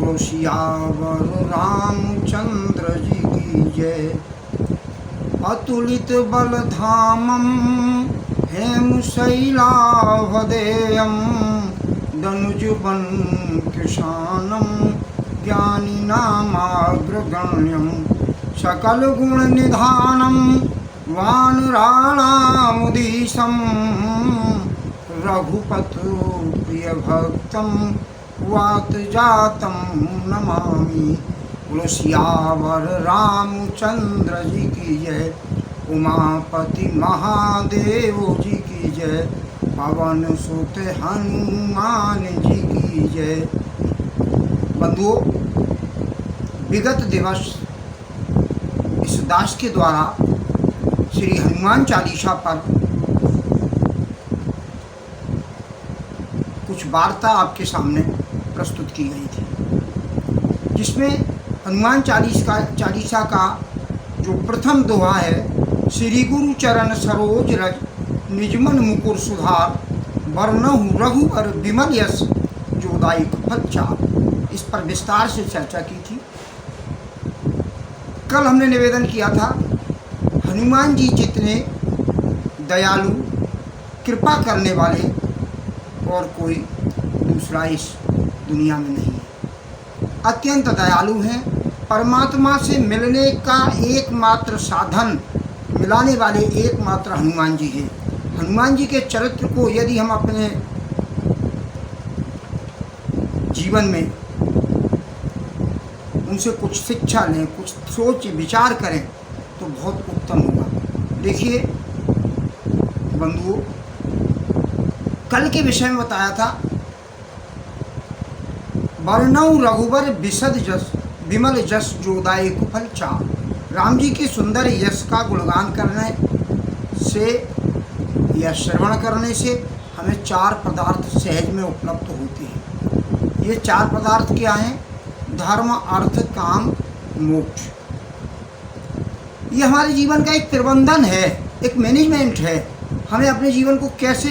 बोलो सियावर रामचंद्र जी की जय। अतुलित बल धामम हेम शैलावदेयम दनुजुबन कृशानम ज्ञानी नामाग्रगण्यम सकल गुण निधानम वानराणामुदीशम रघुपत प्रिय भक्तम वात जातम नमामि। बोलो सियावर रामचंद्र जी की जय। उमापति महादेव जी की जय। पवन सुत हनुमान जी की जय। बंधुओं, विगत दिवस इस दास के द्वारा श्री हनुमान चालीसा पर कुछ वार्ता आपके सामने प्रस्तुत की गई थी, जिसमें हनुमान चालीसा का जो प्रथम दोहा है, श्री गुरु चरण सरोज रज निजमन मुकुर सुधार वर्णहु रघुवर विमल यश जोदायक फल चार। इस पर विस्तार से चर्चा की थी। कल हमने निवेदन किया था, हनुमान जी जितने दयालु कृपा करने वाले और कोई दूसरा इस दुनिया में नहीं है। अत्यंत दयालु हैं। परमात्मा से मिलने का एकमात्र साधन, मिलाने वाले एकमात्र हनुमान जी हैं। हनुमान जी के चरित्र को यदि हम अपने जीवन में उनसे कुछ शिक्षा लें, कुछ सोच विचार करें तो बहुत उत्तम होगा। देखिए बंधुओं, कल के विषय में बताया था, वर्णौ रघुवर विशद जस विमल जस जोदाय कुफल चार। राम जी के सुंदर यश का गुणगान करने से या श्रवण करने से हमें चार पदार्थ सहज में उपलब्ध होते हैं। ये चार पदार्थ क्या हैं? धर्म, अर्थ, काम, मोक्ष। ये हमारे जीवन का एक प्रबंधन है, एक मैनेजमेंट है। हमें अपने जीवन को कैसे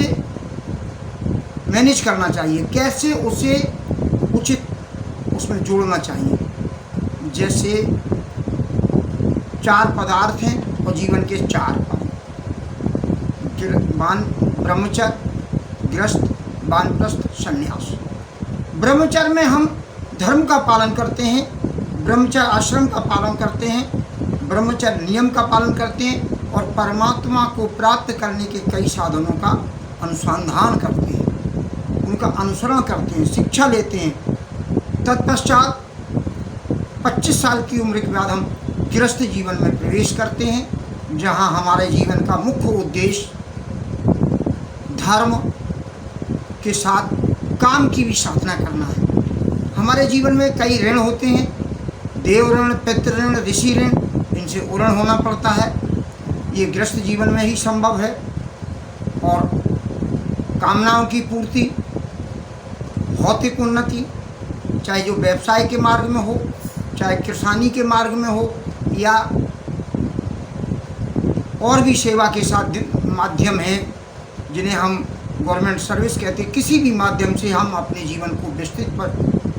मैनेज करना चाहिए, कैसे उसे उचित उसमें जोड़ना चाहिए। जैसे चार पदार्थ हैं और जीवन के चार पद, ब्रह्मचर्य, गृहस्थ, वानप्रस्थ, संन्यास। ब्रह्मचर्य में हम धर्म का पालन करते हैं, ब्रह्मचर्य आश्रम का पालन करते हैं, ब्रह्मचर्य नियम का पालन करते हैं और परमात्मा को प्राप्त करने के कई साधनों का अनुसंधान करते हैं, उनका अनुसरण करते हैं, शिक्षा लेते हैं। तत्पश्चात 25 साल की उम्र के बाद हम गृहस्थ जीवन में प्रवेश करते हैं, जहां हमारे जीवन का मुख्य उद्देश्य धर्म के साथ काम की भी साधना करना है। हमारे जीवन में कई ऋण होते हैं, देव ऋण, पितृ ऋण, ऋषि ऋण, इनसे उऋण होना पड़ता है। ये गृहस्थ जीवन में ही संभव है। और कामनाओं की पूर्ति, भौतिक उन्नति, चाहे जो व्यवसाय के मार्ग में हो, चाहे किसानी के मार्ग में हो, या और भी सेवा के साथ माध्यम हैं जिन्हें हम गवर्नमेंट सर्विस कहते हैं। किसी भी माध्यम से हम अपने जीवन को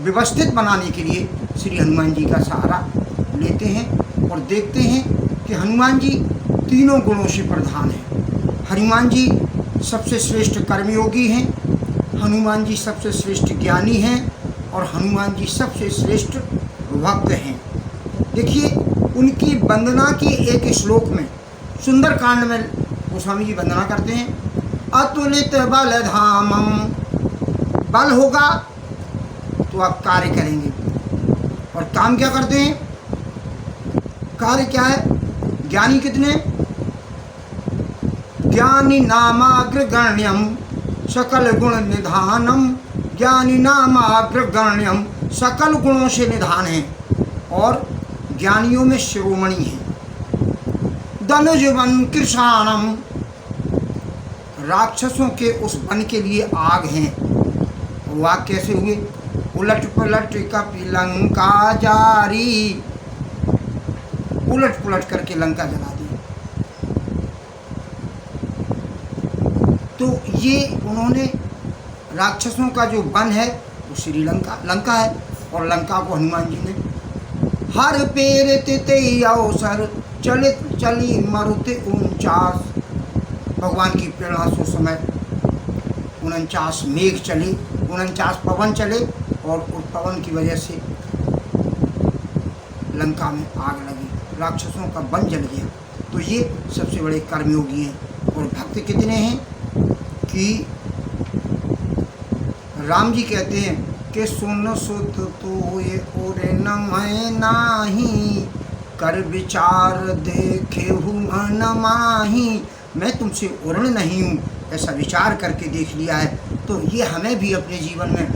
व्यवस्थित बनाने के लिए श्री हनुमान जी का सहारा लेते हैं और देखते हैं कि हनुमान जी तीनों गुणों से प्रधान हैं। हनुमान जी सबसे श्रेष्ठ कर्मयोगी हैं, हनुमान जी सबसे श्रेष्ठ ज्ञानी हैं और हनुमान जी सबसे श्रेष्ठ भक्त हैं। देखिए उनकी वंदना की एक श्लोक में, सुंदर कांड में गोस्वामी जी वंदना करते हैं, अतुलित बल धामम। बल होगा तो आप कार्य करेंगे, और काम क्या करते हैं? कार्य क्या है? ज्ञानी कितने? ज्ञानी नामाग्रगण्यम सकल गुण निधानम। ज्ञानी नामाग्रगण्यम, सकल गुणों से निधान है और ज्ञानियों में शिरोमणि है। धनुज वन कृषाणम, राक्षसों के उस वन के लिए आग हैं। वो आग कैसे हुए? उलट पलट कपि लंका जारी, उलट पुलट करके लंका जला दी। तो ये उन्होंने, राक्षसों का जो वन है वो श्रीलंका लंका है, और लंका को हनुमान जी ने हर पेर ते अवसर चलित चली मरुते 49। भगवान की प्रेरणा से उस समय 49 मेघ चले, 49 पवन चले और उस पवन की वजह से लंका में आग लगी, राक्षसों का वन जल गया। तो ये सबसे बड़े कर्मयोगी हैं। और भक्त कितने हैं कि राम जी कहते हैं कि सुन सुत तो ये और न मैं नाही, कर विचार देखे हूँ मन माही। मैं तुमसे उर्ण नहीं हूँ, ऐसा विचार करके देख लिया है। तो ये हमें भी अपने जीवन में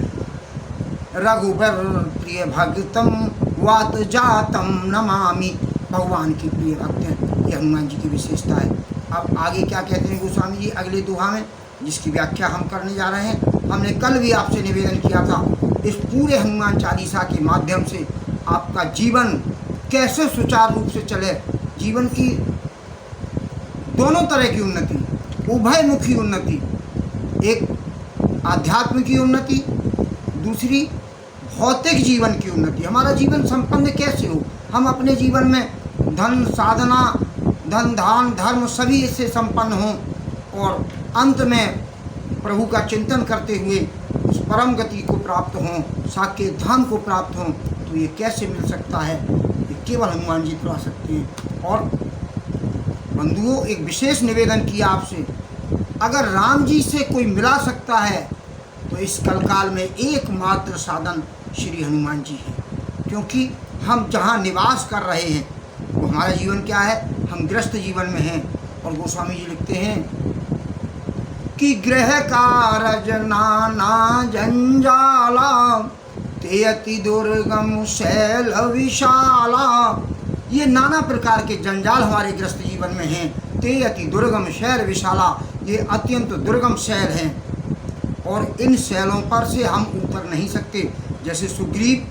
रघुबर प्रिय भक्तम वात जातम नमामि, भगवान की प्रिय भक्त हैं। ये हनुमान जी की विशेषता है। अब आगे क्या कहते हैं गोस्वामी जी अगले दोहा में, जिसकी व्याख्या हम करने जा रहे हैं। हमने कल भी आपसे निवेदन किया था, इस पूरे हनुमान चालीसा के माध्यम से आपका जीवन कैसे सुचारू रूप से चले, जीवन की दोनों तरह की उन्नति, उभयमुखी उन्नति, एक आध्यात्म की उन्नति, दूसरी भौतिक जीवन की उन्नति। हमारा जीवन संपन्न कैसे हो, हम अपने जीवन में धन साधना, धन धान धर्म सभी इससे संपन्न हों और अंत में प्रभु का चिंतन करते हुए उस परम गति को प्राप्त हों, साके धाम को प्राप्त हों। तो ये कैसे मिल सकता है, ये केवल हनुमान जी करा सकते हैं। और बंधुओं एक विशेष निवेदन किया आपसे, अगर राम जी से कोई मिला सकता है तो इस कलकाल में एकमात्र साधन श्री हनुमान जी है। क्योंकि हम जहाँ निवास कर रहे हैं वो हमारा जीवन क्या है, हम गृहस्थ जीवन में हैं। और गोस्वामी जी लिखते हैं कि गृह कारज नाना जंजाला, ते अति दुर्गम शैल विशाला। ये नाना प्रकार के जंजाल हमारे गृहस्थ जीवन में हैं। ते अति दुर्गम शैल विशाला, ये अत्यंत दुर्गम शैल हैं और इन शैलों पर से हम उतर नहीं सकते। जैसे सुग्रीव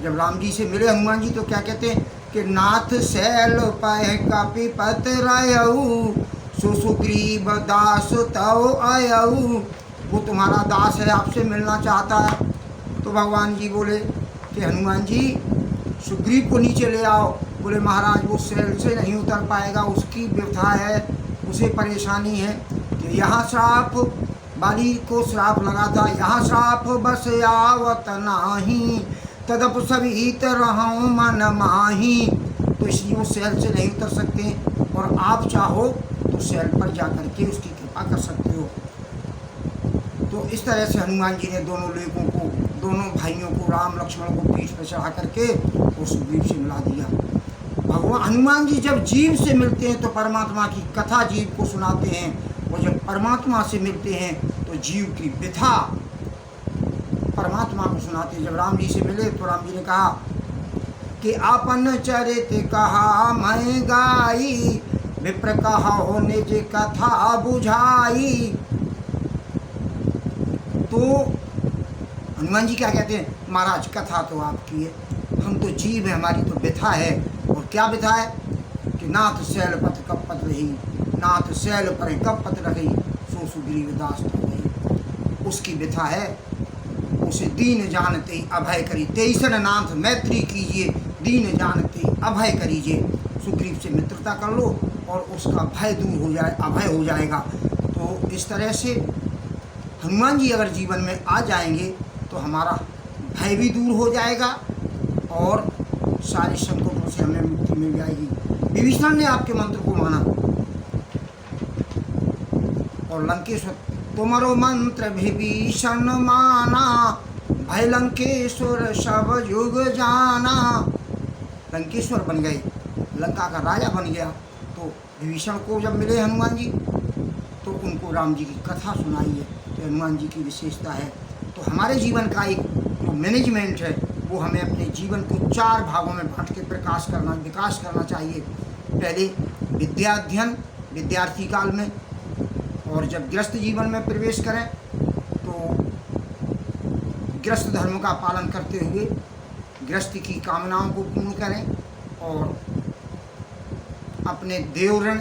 जब राम जी से मिले हनुमान जी तो क्या कहते हैं कि नाथ शैल पह कपिपत रयऊ, सुग्रीव दास तव आयऊ। वो तुम्हारा दास है, आपसे मिलना चाहता है। तो भगवान जी बोले कि हनुमान जी सुग्रीव को नीचे ले आओ। बोले महाराज वो शैल से नहीं उतर पाएगा, उसकी व्यथा है, उसे परेशानी है। तो यहाँ श्राप, बाली को श्राप लगा था, यहाँ श्राप बस आवत नाही, तदप सभी तरहूँ मन माही। तो इसलिए वो शैल से नहीं उतर सकते और आप चाहो तो शैल पर जा कर के उसकी कृपा कर सकते हो। तो इस तरह से हनुमान जी ने दोनों लोगों को, दोनों भाइयों को, राम लक्ष्मण को पीठ पर चढ़ा करके वो सुग्रीव से मिला दिया। भगवान हनुमान जी जब जीव से मिलते हैं तो परमात्मा की कथा जीव को सुनाते हैं और जब परमात्मा से मिलते हैं तो जीव की व्यथा परमात्मा को सुनाते हैं। जब राम जी से मिले तो राम जी ने कहा कि आपन चरित कहा मैं गाई, विप्र कहा निज कथा बुझाई। तो हनुमान जी क्या कहते हैं, महाराज कथा तो आपकी है, हम तो जीव है, हमारी तो व्यथा है। और क्या व्यथा है कि नाथ शैल पथ कब पत रही, नाथ शैल पर कब पत रही, सो सुग्रीव दास तो रही। उसकी व्यथा है, उसे दीन जानते अभय करी, तेईसन नाथ मैत्री कीजिए, दीन जानते अभय करीजिए। सुग्रीव से मित्रता कर लो और उसका भय दूर हो जाए, अभय हो जाएगा। तो इस तरह से हनुमान जी अगर जीवन में आ जाएंगे तो हमारा भय भी दूर हो जाएगा और सारे संकटों से हमें मुक्ति मिल जाएगी। विभीषण ने आपके मंत्र को माना और लंकेश्वर तुम्हारो मंत्र विभीषण माना, भय लंकेश्वर सब युग जाना। लंकेश्वर बन गए, लंका का राजा बन गया। तो विभीषण को जब मिले हनुमान जी तो उनको राम जी की कथा सुनाई है। तो हनुमान जी की विशेषता है। तो हमारे जीवन का एक जो मैनेजमेंट है वो हमें अपने जीवन को 4 भागों में बांट के विकास करना चाहिए। पहले विद्याध्ययन, विद्यार्थी काल में, और जब गृहस्थ जीवन में प्रवेश करें तो गृहस्थ धर्म का पालन करते हुए गृहस्थ की कामनाओं को पूर्ण करें और अपने देव ऋण,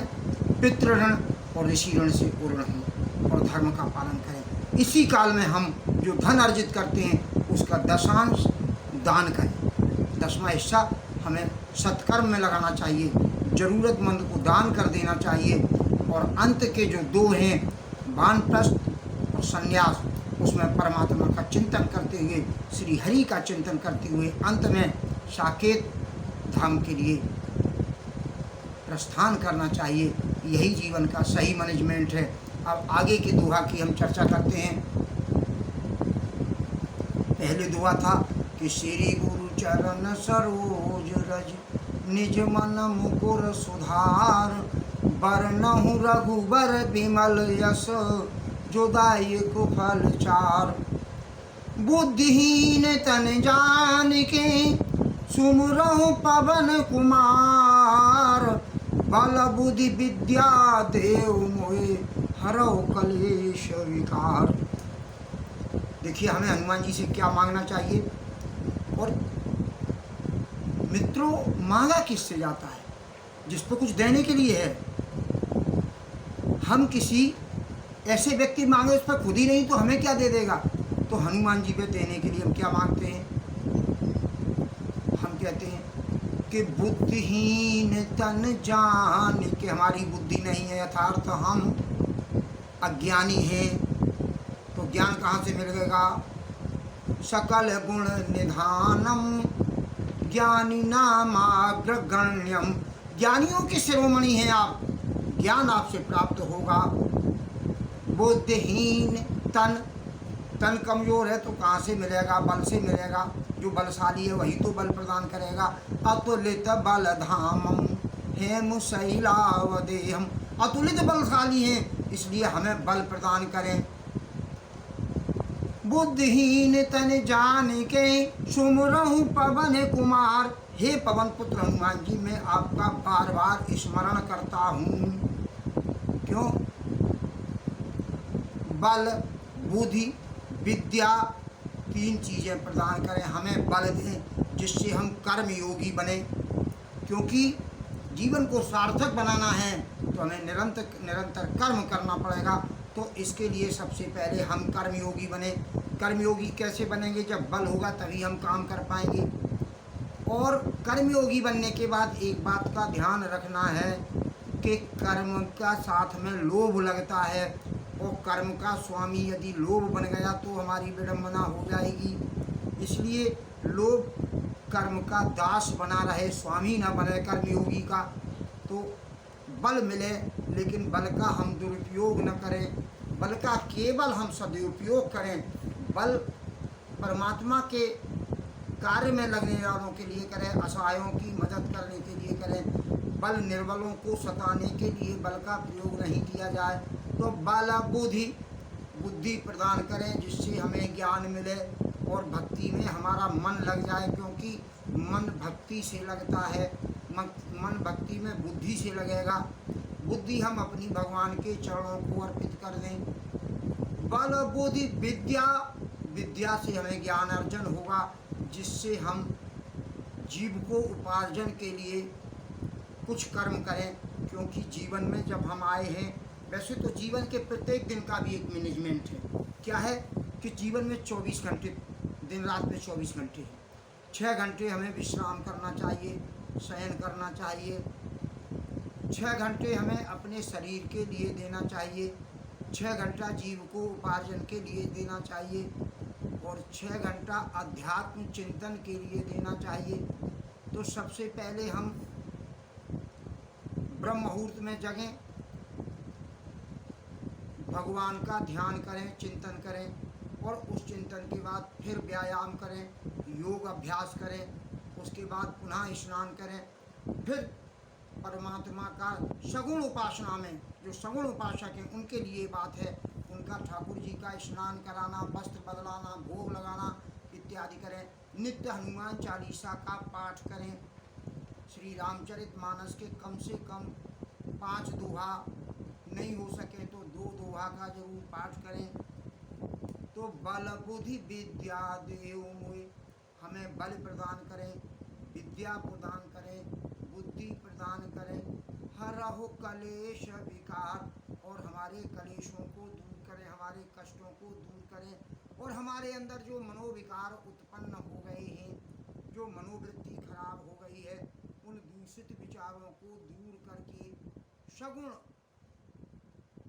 पितृ ऋण और ऋषि ऋण से पूर्ण हों और धर्म का पालन करें। इसी काल में हम जो धन अर्जित करते हैं उसका दशांश दान करें। 10वां हिस्सा हमें सत्कर्म में लगाना चाहिए, ज़रूरतमंद को दान कर देना चाहिए। और अंत के जो 2 हैं, वानप्रस्थ और संन्यास, उसमें परमात्मा का चिंतन करते हुए, श्री हरि का चिंतन करते हुए अंत में साकेत धाम के लिए प्रस्थान करना चाहिए। यही जीवन का सही मैनेजमेंट है। अब आगे के दोहा की हम चर्चा करते हैं। पहले दोहा था कि श्री गुरु चरण सरोज रज निज मन मुकुर सुधार, बरनहु रघुबर विमल यश जो दायक फल चार। बुद्धिहीन तन जान के सुमरहु पवन कुमार, बल बुद्धि विद्या देव मोहे हरौ कलेश विकार। देखिए हमें हनुमान जी से क्या मांगना चाहिए। और मित्रों, मांगा किससे जाता है? जिस पर कुछ देने के लिए है। हम किसी ऐसे व्यक्ति मांगे उस पर खुद ही नहीं तो हमें क्या दे देगा? तो हनुमान जी पे देने के लिए हम क्या मांगते हैं? हम कहते हैं कि बुद्धिहीन तन जान के, हमारी बुद्धि नहीं है, यथार्थ हम अज्ञानी हैं। तो ज्ञान कहाँ से मिलेगा? सकल गुण निधानम ज्ञानी नामाग्रगण्यम। ज्ञानियों के शिरोमणि हैं आप, ज्ञान आपसे प्राप्त होगा। बुद्धिहीन तन, तन कमजोर है तो कहाँ से मिलेगा? बल से मिलेगा। जो बलशाली है वही तो बल प्रदान करेगा। अतुलित बल धामम हेम शैलावदेहम। अतुलित बलशाली हैं, इसलिए हमें बल प्रदान करें। बुद्धिहीन तन जान के सुमरहु पवन कुमार। हे पवन पुत्र हनुमान जी, मैं आपका बार बार स्मरण करता हूँ। क्यों? बल बुद्धि विद्या 3 चीज़ें प्रदान करें, हमें बल दें जिससे हम कर्म योगी बने। क्योंकि जीवन को सार्थक बनाना है तो हमें निरंतर कर्म करना पड़ेगा। तो इसके लिए सबसे पहले हम कर्मयोगी बने। कर्मयोगी कैसे बनेंगे? जब बल होगा तभी हम काम कर पाएंगे। और कर्मयोगी बनने के बाद एक बात का ध्यान रखना है कि कर्म का साथ में लोभ लगता है, और कर्म का स्वामी यदि लोभ बन गया तो हमारी विडंबना हो जाएगी। इसलिए लोभ कर्म का दास बना रहे, स्वामी ना बने कर्मयोगी का। तो बल मिले लेकिन बल का हम दुरुपयोग न करें, बल का केवल हम सदुपयोग करें। बल परमात्मा के कार्य में लगने वालों के लिए करें, असहायों की मदद करने के लिए करें। बल निर्बलों को सताने के लिए बल का प्रयोग नहीं किया जाए। तो बल बुद्धि प्रदान करें जिससे हमें ज्ञान मिले और भक्ति में हमारा मन लग जाए। क्योंकि मन भक्ति से लगता है, मन भक्ति में बुद्धि से लगेगा। बुद्धि हम अपनी भगवान के चरणों को अर्पित कर दें। बल बुद्धि विद्या, विद्या से हमें ज्ञान अर्जन होगा जिससे हम जीव को उपार्जन के लिए कुछ कर्म करें। क्योंकि जीवन में जब हम आए हैं, वैसे तो जीवन के प्रत्येक दिन का भी एक मैनेजमेंट है। क्या है कि जीवन में 24 घंटे, दिन रात में 24 घंटे हैं। 6 घंटे हमें विश्राम करना चाहिए, शयन करना चाहिए। 6 घंटे हमें अपने शरीर के लिए देना चाहिए। 6 घंटा जीव को उपार्जन के लिए देना चाहिए और 6 घंटा अध्यात्म चिंतन के लिए देना चाहिए। तो सबसे पहले हम ब्रह्म मुहूर्त में जगें, भगवान का ध्यान करें, चिंतन करें और उस चिंतन के बाद फिर व्यायाम करें, योग अभ्यास करें। उसके बाद पुनः स्नान करें। फिर परमात्मा का सगुण उपासना में, जो सगुण उपासक हैं उनके लिए बात है, उनका ठाकुर जी का स्नान कराना, वस्त्र बदलाना, भोग लगाना इत्यादि करें। नित्य हनुमान चालीसा का पाठ करें। श्री रामचरितमानस के कम से कम 5 दोहा, नहीं हो सके तो 2 दोहा का जरूर पाठ करें। तो बल बुद्धि विद्या देव मोहि, हमें बल प्रदान करें, विद्या प्रदान करें, बुद्धि प्रदान करें। हरहु कलेश विकार, और हमारे कलेशों को दूर करें, हमारे कष्टों को दूर करें। और हमारे अंदर जो मनोविकार उत्पन्न हो गए हैं जो मनोवृत्ति खराब हो गई है उन दूषित विचारों को दूर करके सगुण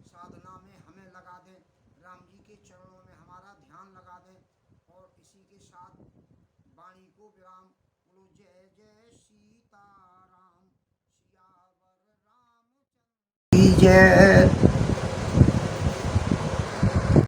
साधना में हमें लगा दें, राम जी के चरणों में हमारा ध्यान लगा दें। और इसी के साथ वाणी को विराम। बोलो जय जय सीताराम, सियावर रामचंद्र की जय।